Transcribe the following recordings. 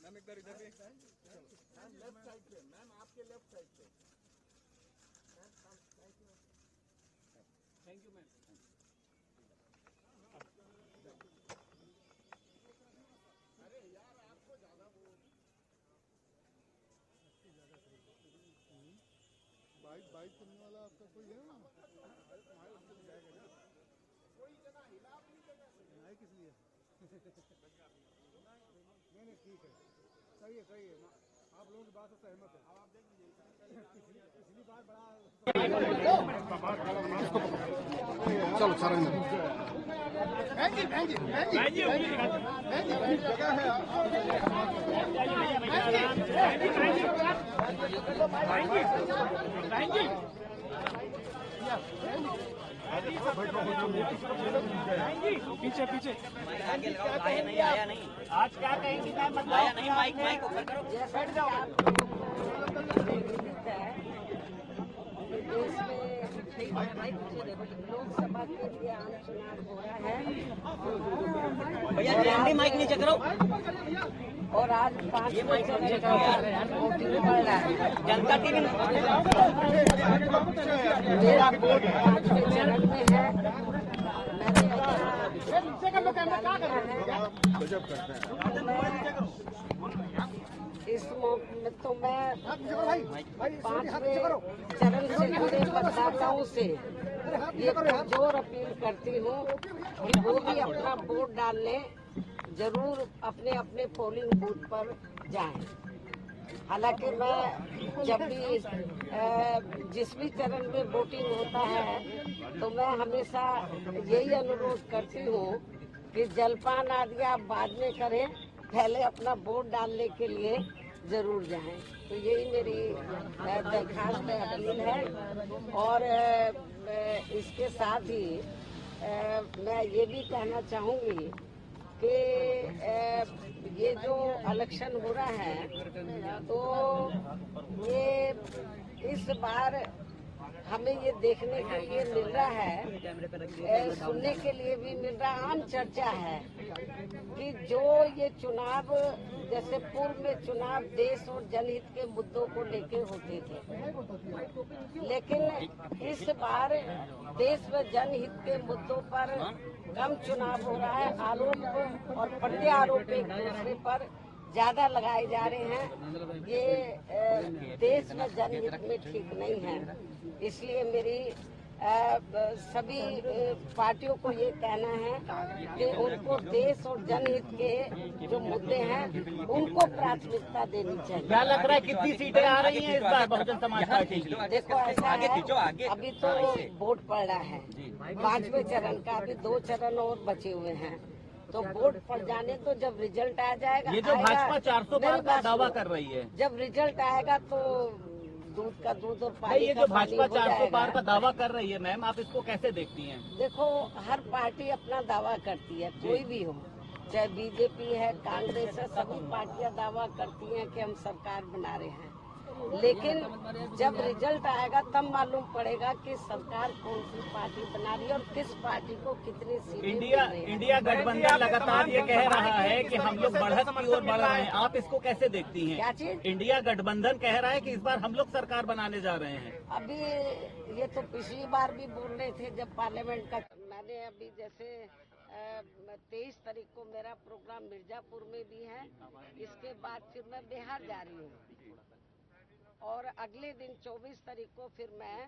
Ma'am एक बार इधर भी मैम लेफ्ट साइड पे, मैम आपके लेफ्ट साइड पे। Thank you ma'am. अरे यार आपको ज्यादा वो बाइक करने वाला आपका कोई है ना? कोई जना हिला भी नहीं देगा। नहीं किस लिए? नहीं ठीक है, सही है आप लोगों की बात से सहमत है। अब आप देख लीजिए पिछली बार बड़ा चलो सर पीछे पीछे आगे लगाओ, आया नहीं आया नहीं। आज क्या कहेंगी मैम? आया नहीं, माइक ऊपर करो। बैठ जाओ। लोकसभा के लिए आम चुनाव हो रहा है भैया जी माइक नीचे करो। और आज 5 माइक नीचे करो यार। वोटिंग पड़ रहा है। जनता टीवी मेरा वोट 5वें चरण में है। इस मौके में तो मैं 5वें चरण से जुड़े मतदाताओं से ये पुरजोर अपील करती हूँ कि वो भी अपना वोट डालने जरूर अपने अपने पोलिंग बूथ पर जाएं। हालांकि मैं जब भी जिस भी चरण में वोटिंग होता है तो मैं हमेशा यही अनुरोध करती हूँ कि जलपान आदि आप बाद में करें, पहले अपना वोट डालने के लिए जरूर जाएं। तो यही मेरी दरखास्त अपील है। और इसके साथ ही मैं ये भी कहना चाहूँगी कि ये जो इलेक्शन हो रहा है तो ये इस बार हमें ये देखने के लिए मिल रहा है, सुनने के लिए भी मिल रहा है, आम चर्चा है कि जो ये चुनाव जैसे पूर्व में चुनाव देश और जनहित के मुद्दों को लेके होते थे, लेकिन इस बार देश व जनहित के मुद्दों पर कम चुनाव हो रहा है। आरोप और प्रत्यारोप एक दूसरे पर ज्यादा लगाए जा रहे हैं। ये देश व जनहित में ठीक नहीं है। इसलिए मेरी सभी पार्टियों को ये कहना है कि उनको देश और जनहित के जो मुद्दे हैं उनको प्राथमिकता देनी चाहिए। क्या लग रहा है कितनी सीटें आ रही हैं इस बार बहुजन समाज पार्टी की? देखो ऐसा है, अभी तो वोट पड़ रहा है 5वें चरण का, अभी 2 चरण और बचे हुए हैं। तो वोट पड़ जाने तो जब रिजल्ट आ जाएगा, ये जो भाजपा 400 पार का दावा कर रही है, जब रिजल्ट आएगा तो दूध का दूध और पानी ये जो भाजपा 400 पार का दावा कर रही है मैम, आप इसको कैसे देखती हैं? देखो हर पार्टी अपना दावा करती है, कोई भी हो, चाहे बीजेपी है, कांग्रेस है, सभी पार्टियां दावा करती हैं कि हम सरकार बना रहे हैं। लेकिन जब रिजल्ट आएगा तब मालूम पड़ेगा कि सरकार कौन सी पार्टी बना रही है और किस पार्टी को कितनी सीटें। इंडिया गठबंधन लगातार ये कह रहा है कि हम लोग बढ़त की ओर बढ़ रहे हैं, आप इसको कैसे देखती हैं? क्या चीज? इंडिया गठबंधन कह रहा है कि इस बार हम लोग सरकार बनाने जा रहे हैं। अभी ये तो पिछली बार भी बोल रहे थे जब पार्लियामेंट का, मैंने अभी जैसे 23 तारीख को मेरा प्रोग्राम मिर्जापुर में भी है, इसके बाद फिर मैं बिहार जा रही हूँ और अगले दिन 24 तारीख को फिर मैं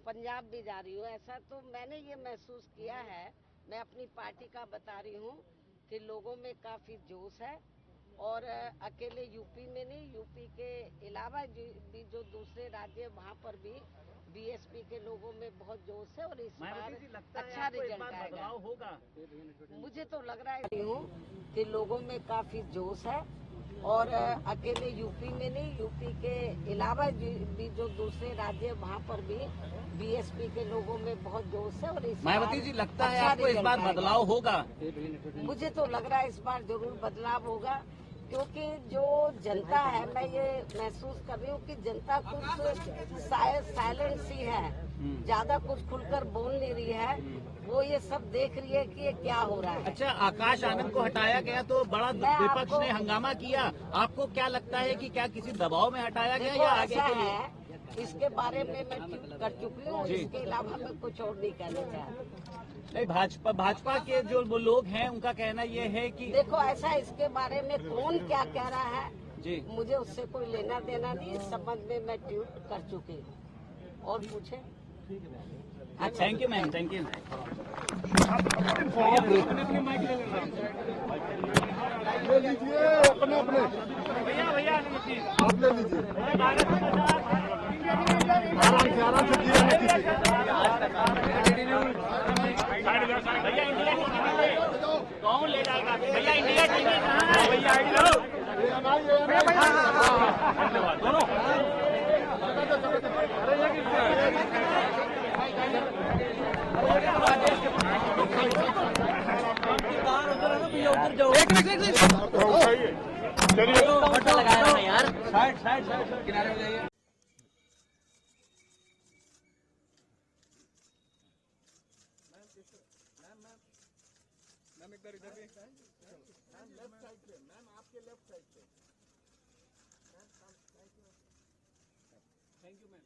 पंजाब भी जा रही हूँ। ऐसा तो मैंने ये महसूस किया है, मैं अपनी पार्टी का बता रही हूँ कि लोगों में काफी जोश है और अकेले यूपी में नहीं, यूपी के अलावा भी जो दूसरे राज्य वहाँ पर भी बीएसपी के लोगों में बहुत जोश है और इस बार अच्छा रिजल्ट आएगा। मुझे तो लग रहा है कि लोगों में काफी जोश है और अकेले यूपी में नहीं, यूपी के अलावा भी जो दूसरे राज्य वहाँ पर भी बीएसपी के लोगों में बहुत जोश है और इस मायावती जी, लगता है आपको इस बार बदलाव होगा? मुझे तो लग रहा है इस बार जरूर बदलाव होगा, क्योंकि जो जनता है, मैं ये महसूस कर रही हूँ कि जनता कुछ शायद साइलेंट सी है ज्यादा कुछ खुलकर बोल नहीं रही है, वो ये सब देख रही है कि ये क्या हो रहा है। अच्छा, आकाश आनंद को हटाया गया तो बड़ा विपक्ष ने हंगामा किया। आपको क्या लगता है कि क्या किसी दबाव में हटाया गया देखो या आगे ऐसा के लिए? है, इसके बारे में मैं ट्वीट कर चुकी हूँ, इसके अलावा मैं कुछ और नहीं कहना चाहती। नहीं, भाजपा के जो वो लोग हैं उनका कहना ये है कि देखो ऐसा, इसके बारे में कौन क्या कह रहा है जी मुझे उससे कोई लेना देना नहीं, इस संबंध में मैं ट्वीट कर चुकी हूँ। और पूछे? Thank you ma'am, thank you. ले लीजिए अपने अपने, आप ले लीजिए आराम से दिया नहीं किसी कौन ले जाएगा भैया? इंडिया टीम कहाँ है भैया? दोनों लगाया ना यार, साइड किनारे हो जाइए। मैम इधर भी मैम लेफ्ट साइड पे, मैम आपके लेफ्ट साइड पे। Thank you ma'am.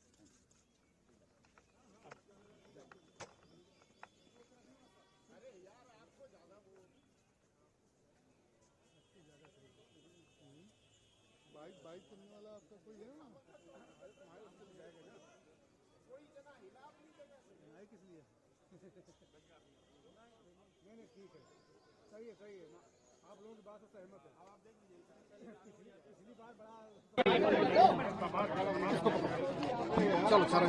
बाइक करने वाला आपका कोई है ना? किस लिए? नहीं ठीक है, सही है आप लोगों की बात से सहमत है। अब आप देख लीजिए पिछली बार बड़ा चलो सर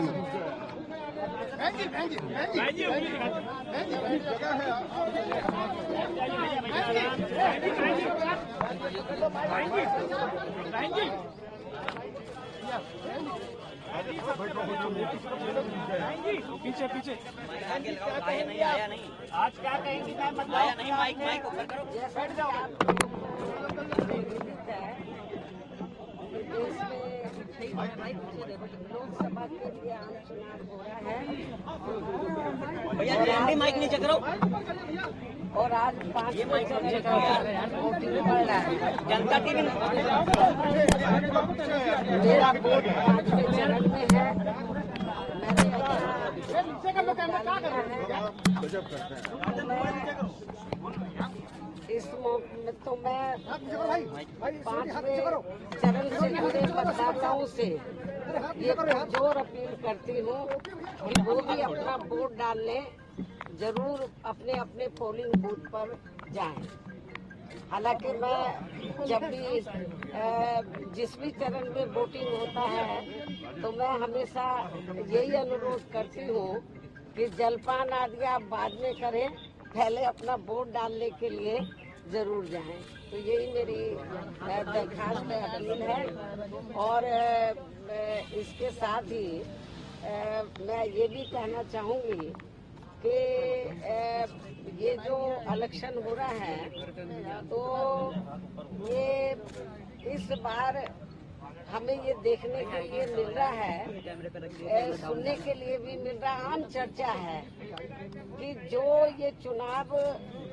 पीछे आगे लगाओ, आया नहीं आज क्या कहेंगी मैम? आया नहीं, माइक ऊपर करो। जैसा कि आप विदित है, देश में लोकसभा के लिए आम चुनाव हो रहा है। भैया माइक नीचे करो। और आज 5 चरण का वोटिंग पड़ रहा है। जनता टीवी मेरा वोट 5वें चरण में है। इस मौके में तो मैं 5वें चरण से जुड़े मतदाताओं से ये जोर अपील करती हूँ कि वो भी अपना वोट डालने जरूर अपने अपने पोलिंग बूथ पर जाएं। हालांकि मैं जब भी जिस भी चरण में वोटिंग होता है तो मैं हमेशा यही अनुरोध करती हूँ कि जलपान आदि आप बाद में करें, पहले अपना वोट डालने के लिए जरूर जाएं। तो यही मेरी दरखास्त अपील है। और इसके साथ ही मैं ये भी कहना चाहूँगी कि ये जो इलेक्शन हो रहा है तो ये इस बार हमें ये देखने के लिए मिल रहा है, सुनने के लिए भी मिल रहा, आम चर्चा है कि जो ये चुनाव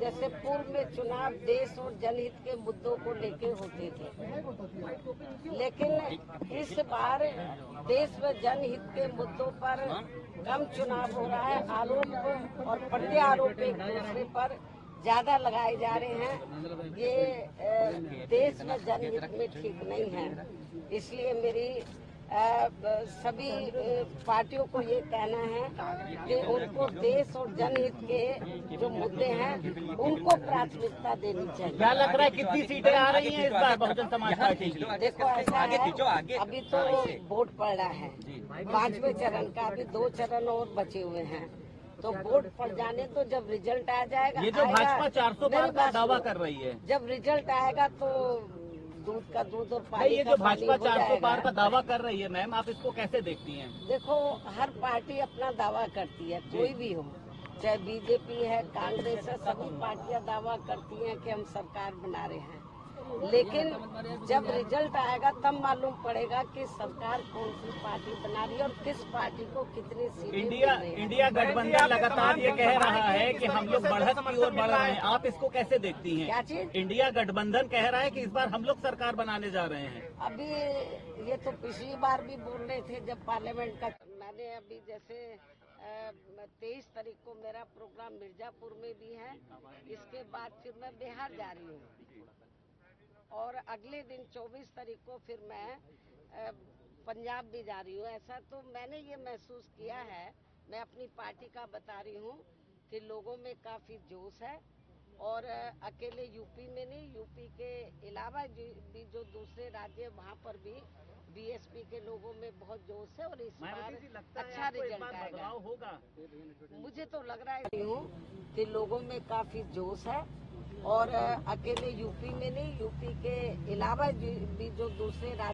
जैसे पूर्व में चुनाव देश और जनहित के मुद्दों को लेके होते थे, लेकिन इस बार देश व जनहित के मुद्दों पर कम चुनाव हो रहा है। आरोप और प्रत्यारोप एक दूसरे पर ज्यादा लगाए जा रहे हैं। ये देश में जनहित में ठीक नहीं है। इसलिए मेरी सभी पार्टियों को ये कहना है कि उनको देश और जनहित के जो मुद्दे हैं उनको प्राथमिकता देनी चाहिए। क्या लग रहा है कितनी सीटें आ रही हैं इस बार बहुजन समाज पार्टी की? देखो ऐसा है, अभी तो वोट पड़ रहा है 5वें चरण का, अभी 2 चरण और बचे हुए हैं। तो वोट पड़ जाने तो जब रिजल्ट आ जाएगा, ये जो भाजपा 400 पार का दावा कर रही है, जब रिजल्ट आएगा तो दूध का दूध और पानी ये का जो पानी भाजपा हो 400 पार जाएगा। का दावा कर रही है मैम, आप इसको कैसे देखती हैं? देखो हर पार्टी अपना दावा करती है, कोई भी हो, चाहे बीजेपी है, कांग्रेस है, सभी पार्टियां दावा करती हैं कि हम सरकार बना रहे हैं। लेकिन जब रिजल्ट आएगा तब मालूम पड़ेगा कि सरकार कौन सी पार्टी बना रही है और किस पार्टी को कितनी सीटें मिल रही हैं। इंडिया गठबंधन लगातार ये कह रहा है कि हम लोग बढ़त की ओर बढ़ रहे हैं, आप इसको कैसे देखती हैं? क्या चीज? इंडिया गठबंधन कह रहा है कि इस बार हम लोग सरकार बनाने जा रहे हैं। अभी ये तो पिछली बार भी बोल रहे थे जब पार्लियामेंट का, मैंने अभी जैसे 23 तारीख को मेरा प्रोग्राम मिर्जापुर में भी है, इसके बाद फिर मैं बिहार जा रही हूँ और अगले दिन 24 तारीख को फिर मैं पंजाब भी जा रही हूँ। ऐसा तो मैंने ये महसूस किया है, मैं अपनी पार्टी का बता रही हूँ कि लोगों में काफी जोश है और अकेले यूपी में नहीं, यूपी के अलावा भी जो दूसरे राज्य वहाँ पर भी बीएसपी के लोगों में बहुत जोश है और इस बार अच्छा रिजल्ट आएगा। होगा। मुझे तो लग रहा है कि लोगों में काफी जोश है और अकेले यूपी में नहीं, यूपी के अलावा भी जो दूसरे राज्य